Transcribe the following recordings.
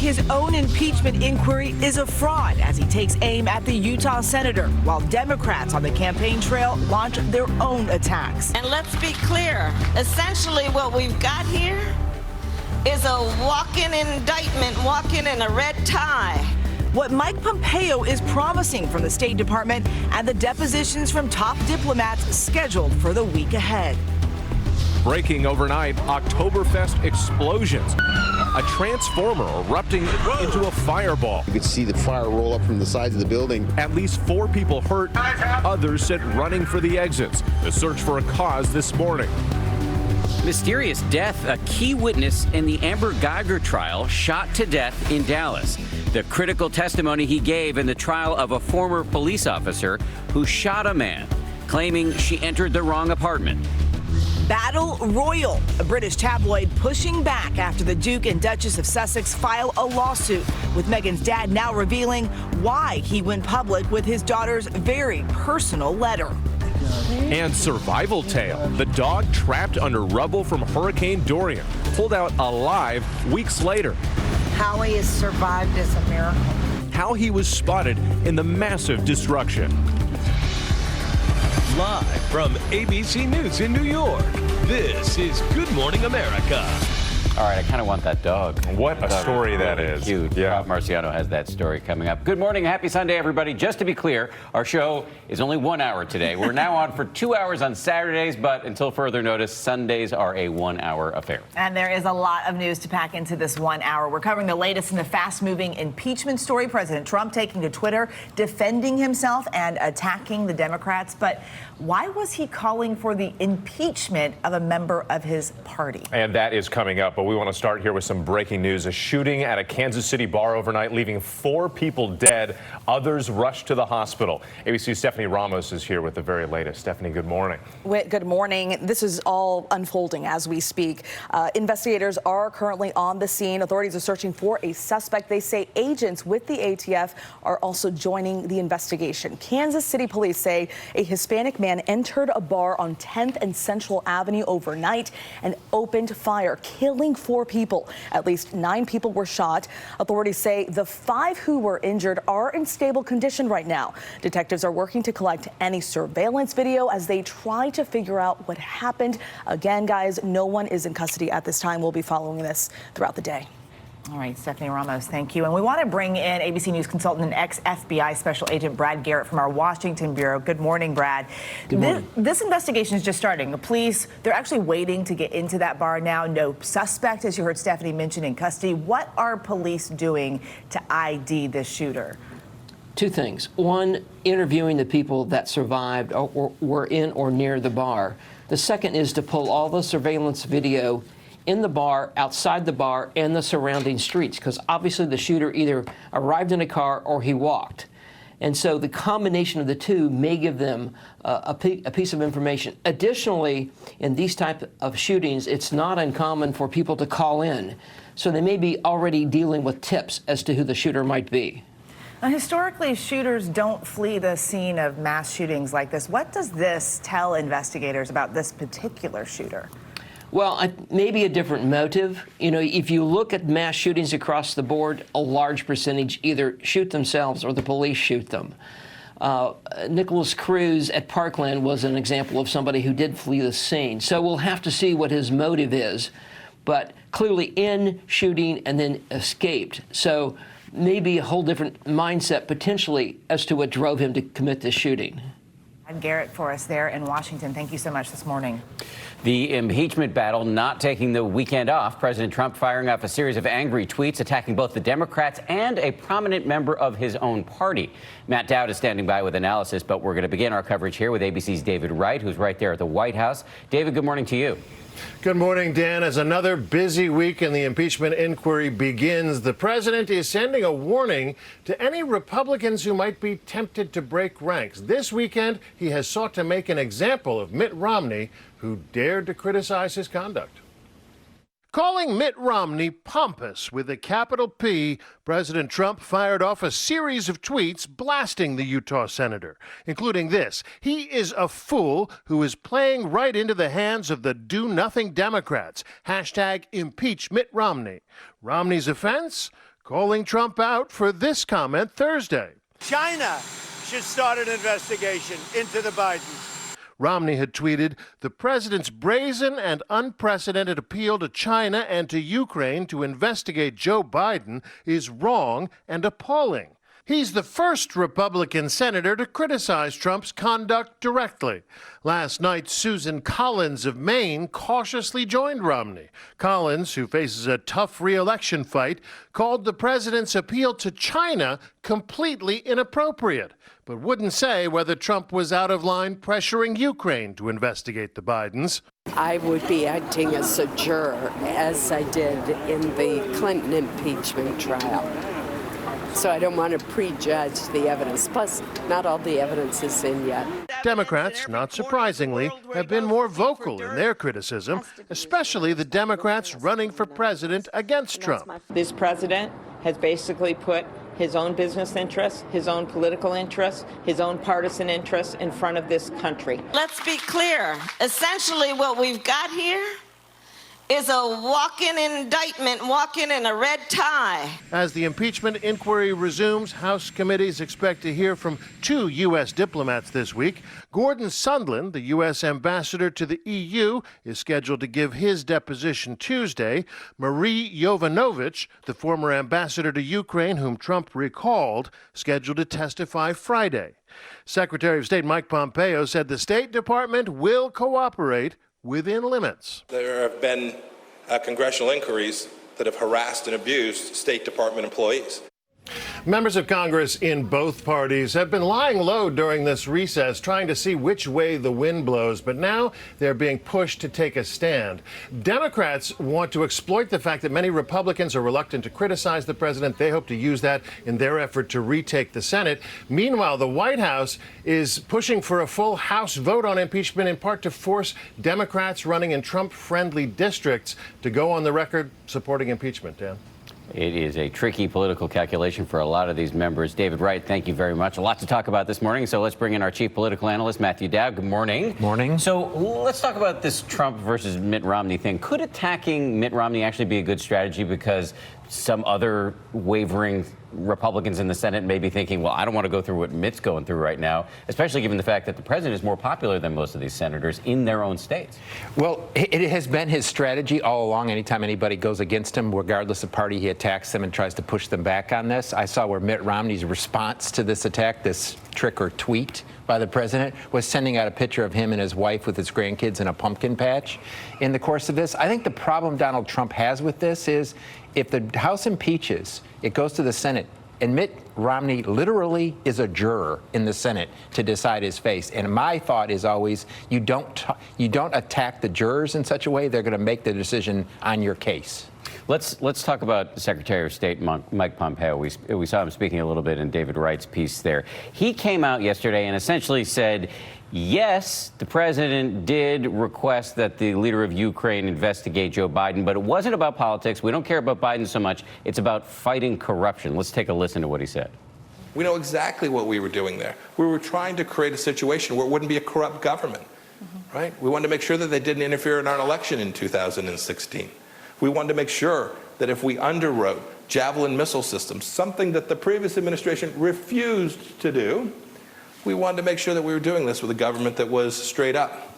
his own impeachment inquiry is a fraud as he takes aim at the Utah senator, while Democrats on the campaign trail launch their own attacks. And let's be clear, essentially what we've got here is a walk-in indictment, walk-in in a red tie. What Mike Pompeo is promising from the State Department and the depositions from top diplomats scheduled for the week ahead. Breaking overnight, Oktoberfest explosions. A transformer erupting into a fireball. You could see the fire roll up from the sides of the building. At least 4 people hurt, others set running for the exits. The search for a cause this morning. Mysterious death. A key witness in the Amber Geiger trial shot to death in Dallas. The critical testimony he gave in the trial of a former police officer who shot a man, claiming she entered the wrong apartment. Battle Royal, a British tabloid pushing back after the Duke and Duchess of Sussex file a lawsuit, with Meghan's dad now revealing why he went public with his daughter's very personal letter. And survival tale. The dog trapped under rubble from Hurricane Dorian, pulled out alive weeks later. How he has survived is a miracle. How he was spotted in the massive destruction. Live from ABC News in New York, this is Good Morning America. All right, I kind of want that dog. What a story that is. Cute. Yeah. Rob Marciano has that story coming up. Good morning. Happy Sunday, everybody. Just to be clear, our show is only 1 hour today. We're now on for 2 hours on Saturdays, but until further notice, Sundays are a 1 hour affair. And there is a lot of news to pack into this 1 hour. We're covering the latest in the fast-moving impeachment story. President Trump taking to Twitter, defending himself and attacking the Democrats. But why was he calling for the impeachment of a member of his party? And that is coming up, but we want to start here with some breaking news. A shooting at a Kansas City bar overnight, leaving 4 people dead. Others rushed to the hospital. ABC's Stephanie Ramos is here with the very latest. Stephanie, good morning. Good morning. This is all unfolding as we speak. Investigators are currently on the scene. Authorities are searching for a suspect. They say agents with the ATF are also joining the investigation. Kansas City police say a Hispanic man entered a bar on 10th and Central Avenue overnight and opened fire, killing 4 people. At least 9 people were shot. Authorities say the 5 who were injured are in stable condition right now. Detectives are working to collect any surveillance video as they try to figure out what happened. Again, guys, no one is in custody at this time. We'll be following this throughout the day. All right, Stephanie Ramos, thank you. And we want to bring in ABC News consultant and ex-FBI Special Agent Brad Garrett from our Washington Bureau. Good morning, Brad. Good morning. This investigation is just starting. The police, they're actually waiting to get into that bar now. No suspect, as you heard Stephanie mention, in custody. What are police doing to ID this shooter? 2 things. One, interviewing the people that survived or were in or near the bar. The second is to pull all the surveillance video in the bar, outside the bar, and the surrounding streets, because obviously the shooter either arrived in a car or he walked. And so the combination of the two may give them a piece of information. Additionally, in these type of shootings, it's not uncommon for people to call in. So they may be already dealing with tips as to who the shooter might be. Now, historically, shooters don't flee the scene of mass shootings like this. What does this tell investigators about this particular shooter? Well, maybe a different motive. You know, if you look at mass shootings across the board, a large percentage either shoot themselves or the police shoot them. Nicholas Cruz at Parkland was an example of somebody who did flee the scene. So we'll have to see what his motive is. But clearly in shooting and then escaped. So maybe a whole different mindset potentially as to what drove him to commit this shooting. Brad Garrett for us there in Washington. Thank you so much this morning. The impeachment battle not taking the weekend off. President Trump firing off a series of angry tweets attacking both the Democrats and a prominent member of his own party. Matt Dowd is standing by with analysis, but we're going to begin our coverage here with ABC's David Wright, who's right there at the White House. David, good morning to you. Good morning, Dan. As another busy week in the impeachment inquiry begins, the president is sending a warning to any Republicans who might be tempted to break ranks. This weekend, he has sought to make an example of Mitt Romney, who dared to criticize his conduct. Calling Mitt Romney pompous with a capital P, President Trump fired off a series of tweets blasting the Utah senator, including this: "He is a fool who is playing right into the hands of the do-nothing Democrats. Hashtag impeach Mitt Romney." Romney's offense? calling Trump out for this comment Thursday. China should start an investigation into the Bidens. Romney had tweeted, "The president's brazen and unprecedented appeal to China and to Ukraine to investigate Joe Biden is wrong and appalling." He's the first Republican senator to criticize Trump's conduct directly. Last night, Susan Collins of Maine cautiously joined Romney. Collins, who faces a tough re-election fight, called the president's appeal to China completely inappropriate, but wouldn't say whether Trump was out of line pressuring Ukraine to investigate the Bidens. I would be acting as a juror, as I did in the Clinton impeachment trial. So I don't want to prejudge the evidence. Plus, not all the evidence is in yet. Democrats, not surprisingly, have been more vocal in their criticism, especially the Democrats running for president against Trump. This president has basically put his own business interests, his own political interests, his own partisan interests in front of this country. Let's be clear. Essentially, what we've got here is a walk-in indictment, walking in a red tie. As the impeachment inquiry resumes, House committees expect to hear from 2 U.S. diplomats this week. Gordon Sondland, the U.S. ambassador to the EU, is scheduled to give his deposition Tuesday. Marie Yovanovitch, the former ambassador to Ukraine whom Trump recalled, scheduled to testify Friday. Secretary of State Mike Pompeo said the State Department will cooperate within limits. There have been congressional inquiries that have harassed and abused State Department employees. Members of Congress in both parties have been lying low during this recess, trying to see which way the wind blows, but now they're being pushed to take a stand. Democrats want to exploit the fact that many Republicans are reluctant to criticize the president. They hope to use that in their effort to retake the Senate. Meanwhile, the White House is pushing for a full House vote on impeachment, in part to force Democrats running in Trump-friendly districts to go on the record supporting impeachment. Dan? It is a tricky political calculation for a lot of these members. David Wright, thank you very much. A lot to talk about this morning, so let's bring in our chief political analyst, Matthew Dowd. Good morning. Morning. So let's talk about this Trump versus Mitt Romney thing. Could attacking Mitt Romney actually be a good strategy because some other wavering Republicans in the Senate may be thinking, well, I don't want to go through what Mitt's going through right now, especially given the fact that the president is more popular than most of these senators in their own states? Well, it has been his strategy all along. Anytime anybody goes against him, regardless of party, he attacks them and tries to push them back on this. I saw where Mitt Romney's response to this attack, this trick or tweet by the president, was sending out a picture of him and his wife with his grandkids in a pumpkin patch in the course of this. I think the problem Donald Trump has with this is if the House impeaches, it goes to the Senate, and Mitt Romney literally is a juror in the Senate to decide his fate. And my thought is always, you don't attack the jurors in such a way they're going to make the decision on your case. Let's talk about Secretary of State Mike Pompeo. We saw him speaking a little bit in David Wright's piece there. He came out yesterday and essentially said, yes, the president did request that the leader of Ukraine investigate Joe Biden, but it wasn't about politics. We don't care about Biden so much. It's about fighting corruption. Let's take a listen to what he said. We know exactly what we were doing there. We were trying to create a situation where it wouldn't be a corrupt government, right? We wanted to make sure that they didn't interfere in our election in 2016. We wanted to make sure that if we underwrote Javelin missile systems, something that the previous administration refused to do, we wanted to make sure that we were doing this with a government that was straight up.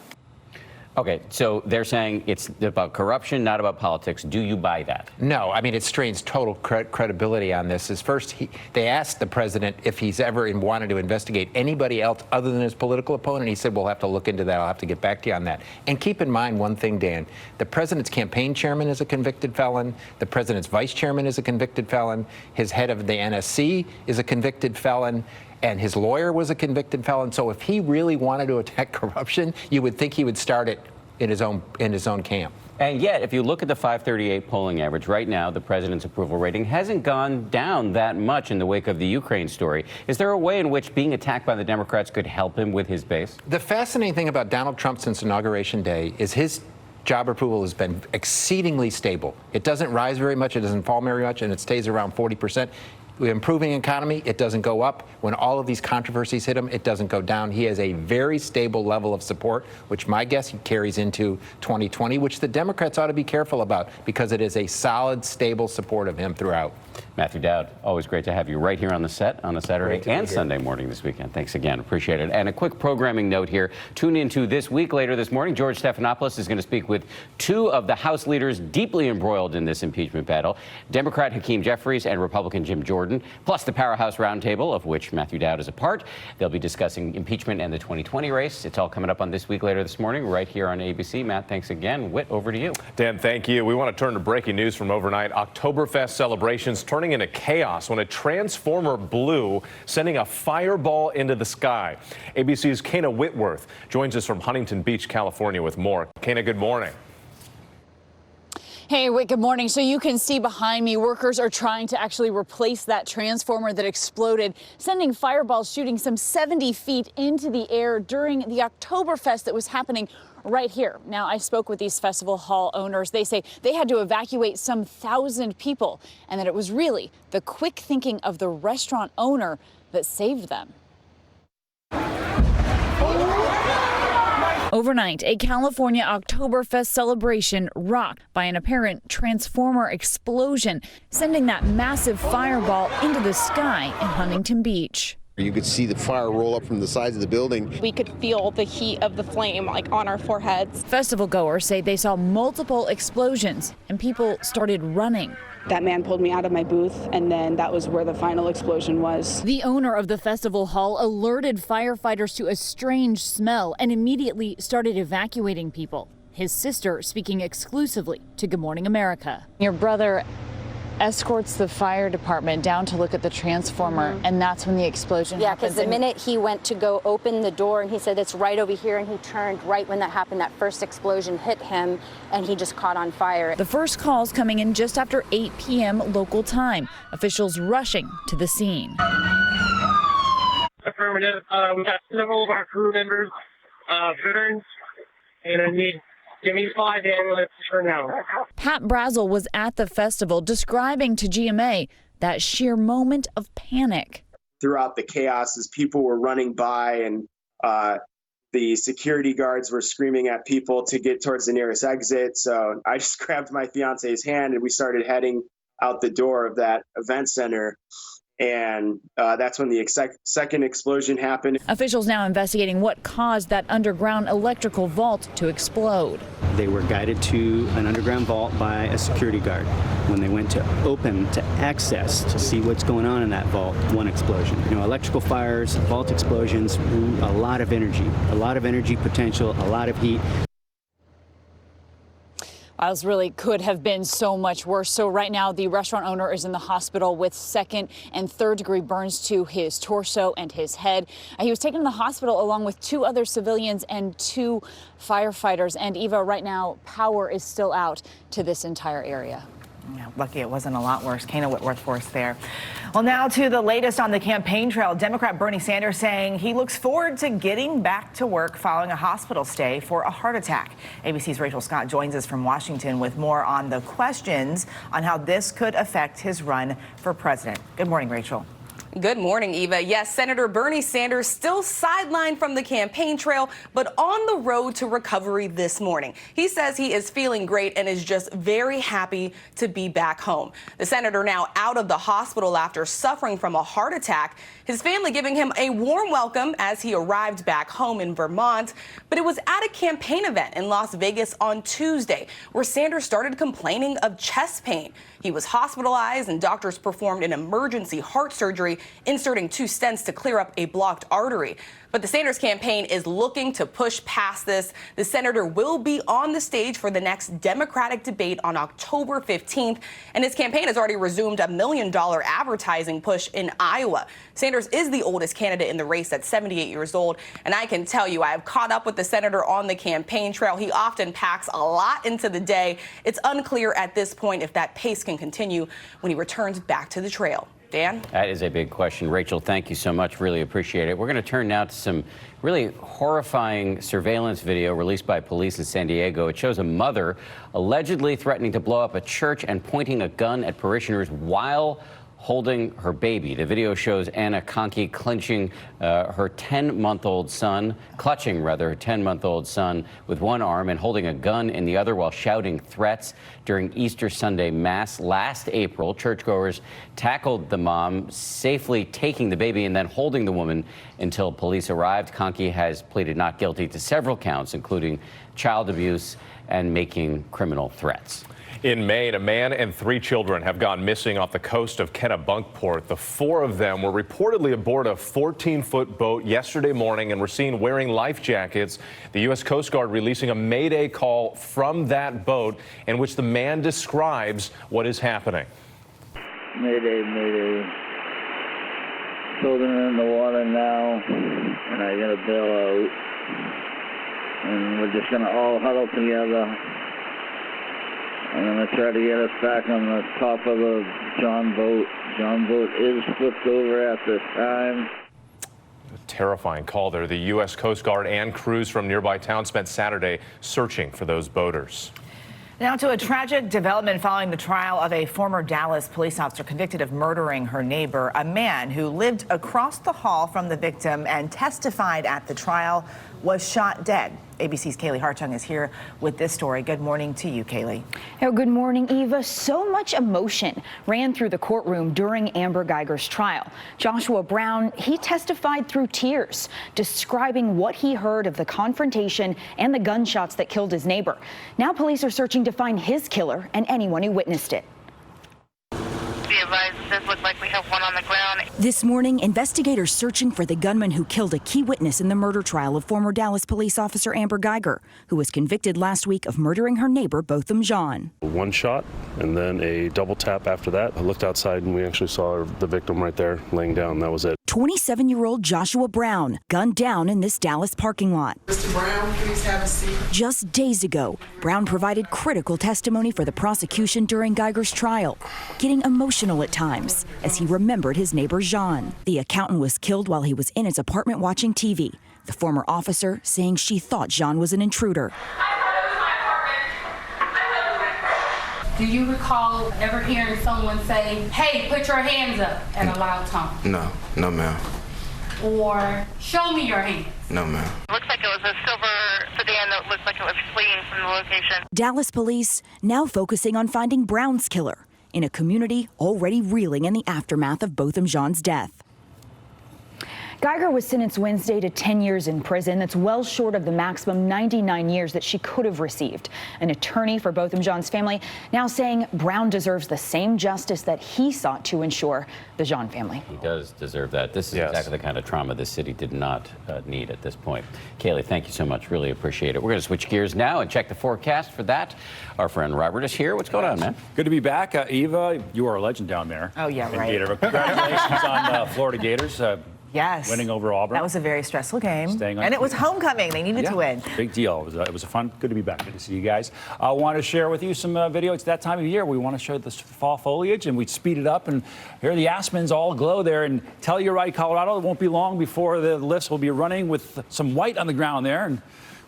Okay, so they're saying it's about corruption, not about politics. Do you buy that? No, I mean, it strains total credibility on this. They asked the president if he's ever wanted to investigate anybody else other than his political opponent. He said, we'll have to look into that. I'll have to get back to you on that. And keep in mind one thing, Dan. The president's campaign chairman is a convicted felon. The president's vice chairman is a convicted felon. His head of the NSC is a convicted felon. And his lawyer was a convicted felon. So if he really wanted to attack corruption, you would think he would start it in his own camp. And yet, if you look at the 538 polling average right now, the president's approval rating hasn't gone down that much in the wake of the Ukraine story. Is there a way in which being attacked by the Democrats could help him with his base? The fascinating thing about Donald Trump since Inauguration Day is his job approval has been exceedingly stable. It doesn't rise very much, it doesn't fall very much, and it stays around 40%. improving economy, it doesn't go up. When all of these controversies hit him, it doesn't go down. He has a very stable level of support, which my guess he carries into 2020, which the Democrats ought to be careful about because it is a solid, stable support of him throughout. Matthew Dowd, always great to have you right here on the set on a Saturday and Sunday morning this weekend. Thanks again. Appreciate it. And a quick programming note here. Tune into This Week later this morning. George Stephanopoulos is going to speak with two of the House leaders deeply embroiled in this impeachment battle, Democrat Hakeem Jeffries and Republican Jim Jordan, plus the Powerhouse Roundtable, of which Matthew Dowd is a part. They'll be discussing impeachment and the 2020 race. It's all coming up on This Week later this morning right here on ABC. Matt, thanks again. Whit, over to you. Dan, thank you. We want to turn to breaking news from overnight. Oktoberfest celebrations turning into chaos when a transformer blew, sending a fireball into the sky. ABC's Kana Whitworth joins us from Huntington Beach, California with more. Kana, good morning. Hey, Whit, good morning. So you can see behind me, workers are trying to actually replace that transformer that exploded, sending fireballs shooting some 70 feet into the air during the Oktoberfest that was happening right here. Now, I spoke with these festival hall owners. They say they had to evacuate some 1,000 people and that it was really the quick thinking of the restaurant owner that saved them. Overnight, a California Oktoberfest celebration rocked by an apparent transformer explosion, sending that massive fireball into the sky in Huntington Beach. You could see the fire roll up from the sides of the building. We could feel the heat of the flame like on our foreheads. Festival goers say they saw multiple explosions and people started running. That man pulled me out of my booth, and then that was where the final explosion was. The owner of the festival hall alerted firefighters to a strange smell and immediately started evacuating people. His sister speaking exclusively to Good Morning America. Your brother escorts the fire department down to look at the transformer, and that's when the explosion happens. happens. Because the minute he went to go open the door, and he said it's right over here, and he turned right when that happened. That first explosion hit him, and he just caught on fire. The first calls coming in just after 8 p.m. local time. Officials rushing to the scene. Affirmative. We got several of our crew members burned, and I need. Give me 5 ambulances for now. Pat Brazel was at the festival describing to GMA that sheer moment of panic. Throughout the chaos, as people were running by and the security guards were screaming at people to get towards the nearest exit. So I just grabbed my fiance's hand and we started heading out the door of that event center. And that's when the second explosion happened. Officials now investigating what caused that underground electrical vault to explode. They were guided to an underground vault by a security guard. When they went to open to access to see what's going on in that vault, one explosion. You know, electrical fires, vault explosions, a lot of energy potential, a lot of heat. Wow, this really could have been so much worse. So right now, the restaurant owner is in the hospital with 2nd and 3rd degree burns to his torso and his head. He was taken to the hospital along with 2 other civilians and 2 firefighters. And Eva, right now, power is still out to this entire area. Yeah, lucky it wasn't a lot worse. Kana Whitworth for us there. Well, now to the latest on the campaign trail. Democrat Bernie Sanders saying he looks forward to getting back to work following a hospital stay for a heart attack. ABC's Rachel Scott joins us from Washington with more on the questions on how this could affect his run for president. Good morning, Rachel. Good morning, Eva. Yes, Senator Bernie Sanders still sidelined from the campaign trail, but on the road to recovery this morning. He says he is feeling great and is just very happy to be back home. The senator now out of the hospital after suffering from a heart attack. His family giving him a warm welcome as he arrived back home in Vermont. But it was at a campaign event in Las Vegas on Tuesday where Sanders started complaining of chest pain. He was hospitalized and doctors performed an emergency heart surgery, inserting 2 stents to clear up a blocked artery. But the Sanders campaign is looking to push past this. The senator will be on the stage for the next Democratic debate on October 15th, and his campaign has already resumed a $1 million advertising push in Iowa. Sanders is the oldest candidate in the race at 78 years old, and I can tell you I have caught up with the senator on the campaign trail. He often packs a lot into the day. It's unclear at this point if that pace can continue when he returns back to the trail. Dan? That is a big question. Rachel, thank you so much. Really appreciate it. We're going to turn now to some really horrifying surveillance video released by police in San Diego. It shows a mother allegedly threatening to blow up a church and pointing a gun at parishioners while holding her baby. The video shows Anna Conkey clutching her 10-month-old son with one arm and holding a gun in the other while shouting threats during Easter Sunday Mass last April. Churchgoers tackled the mom, safely taking the baby and then holding the woman until police arrived. Conkey has pleaded not guilty to several counts, including child abuse and making criminal threats. In Maine, a man and 3 children have gone missing off the coast of Kennebunkport. The 4 of them were reportedly aboard a 14-foot boat yesterday morning and were seen wearing life jackets. The U.S. Coast Guard releasing a mayday call from that boat in which the man describes what is happening. Mayday, mayday. Children are in the water now, and I gotta bail out. And we're just gonna all huddle together. I'm going to try to get us back on the top of the John boat. John boat is flipped over at this time. A terrifying call there. The U.S. Coast Guard and crews from nearby towns spent Saturday searching for those boaters. Now to a tragic development following the trial of a former Dallas police officer convicted of murdering her neighbor. A man who lived across the hall from the victim and testified at the trial was shot dead. ABC's Kaylee Hartung is here with this story. Good morning to you, Kaylee. Oh, good morning, Eva. So much emotion ran through the courtroom during Amber Guyger's trial. Joshua Brown, he testified through tears, describing what he heard of the confrontation and the gunshots that killed his neighbor. Now police are searching to find his killer and anyone who witnessed it. Be advised, it does look like we have one on the ground. This morning, investigators searching for the gunman who killed a key witness in the murder trial of former Dallas police officer Amber Guyger, who was convicted last week of murdering her neighbor Botham Jean. One shot and then a double tap after that. I looked outside and we actually saw the victim right there laying down. That was it. 27-year-old Joshua Brown gunned down in this Dallas parking lot. Mr. Brown, please have a seat. Just days ago, Brown provided critical testimony for the prosecution during Guyger's trial, getting emotional at times as he remembered his neighbor Jean. The accountant was killed while he was in his apartment watching TV. The former officer saying she thought Jean was an intruder. Do you recall ever hearing someone say, "Hey, put your hands up," at a loud tone? No, ma'am. Or, "Show me your hands"? No, ma'am. Looks like it was a silver sedan that looked like it was fleeing from the location. Dallas police now focusing on finding Brown's killer in a community already reeling in the aftermath of Botham Jean's death. Guyger was sentenced Wednesday to 10 years in prison. That's well short of the maximum 99 years that she could have received. An attorney for Botham Jean's family now saying Brown deserves the same justice that he sought to ensure the Jean family. He does deserve that. This is exactly the kind of trauma this city did not need at this point. Kaylee, thank you so much. Really appreciate it. We're going to switch gears now and check the forecast for that. Our friend Robert is here. What's going on, man? Good to be back. Eva, you are a legend down there. Oh, yeah, right. Gator. Congratulations on Florida Gators. Yes. Winning over Auburn. That was a very stressful game. Staying on and it was homecoming. They needed to win. Big deal. It was a fun. Good to be back. Good to see you guys. I want to share with you some video. It's that time of year. We want to show the fall foliage, and we speed it up. And here the aspens all glow there. And Telluride, Colorado, it won't be long before the lifts will be running with some white on the ground there. And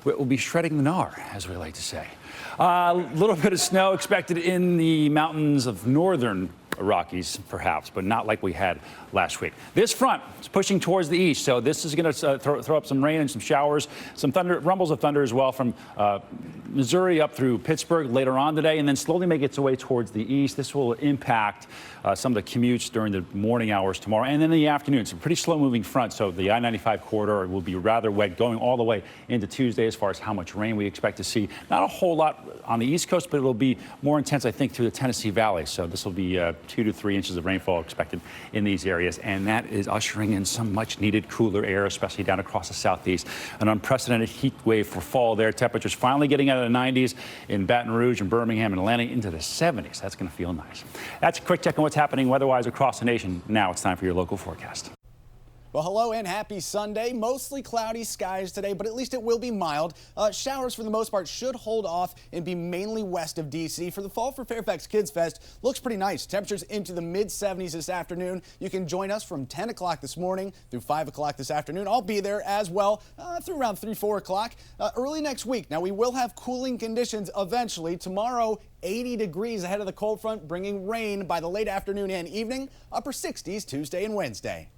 it will be shredding the gnar, as we like to say. A little bit of snow expected in the mountains of northern Rockies, perhaps, but not like we had last week. This front is pushing towards the east, so this is going to throw up some rain and some showers, some thunder, rumbles of thunder as well from Missouri up through Pittsburgh later on today, and then slowly make its way towards the east. This will impact some of the commutes during the morning hours tomorrow, and then in the afternoon. It's a pretty slow-moving front, so the I-95 corridor will be rather wet going all the way into Tuesday as far as how much rain we expect to see. Not a whole lot on the East Coast, but it'll be more intense, I think, through the Tennessee Valley. So this will be 2 to 3 inches of rainfall expected in these areas, and that is ushering in some much-needed cooler air, especially down across the southeast. An unprecedented heat wave for fall there. Temperatures finally getting out of the 90s in Baton Rouge and Birmingham and landing into the 70s. That's going to feel nice. That's a quick check on what's happening weather-wise across the nation. Now it's time for your local forecast. Well, hello and happy Sunday. Mostly cloudy skies today, but at least it will be mild. Showers for the most part should hold off and be mainly west of D.C. For the Fall for Fairfax Kids Fest, looks pretty nice. Temperatures into the mid-70s this afternoon. You can join us from 10 o'clock this morning through 5 o'clock this afternoon. I'll be there as well through around 3, 4 o'clock. Early next week. Now, we will have cooling conditions eventually. Tomorrow, 80 degrees ahead of the cold front, bringing rain by the late afternoon and evening. Upper 60s Tuesday and Wednesday.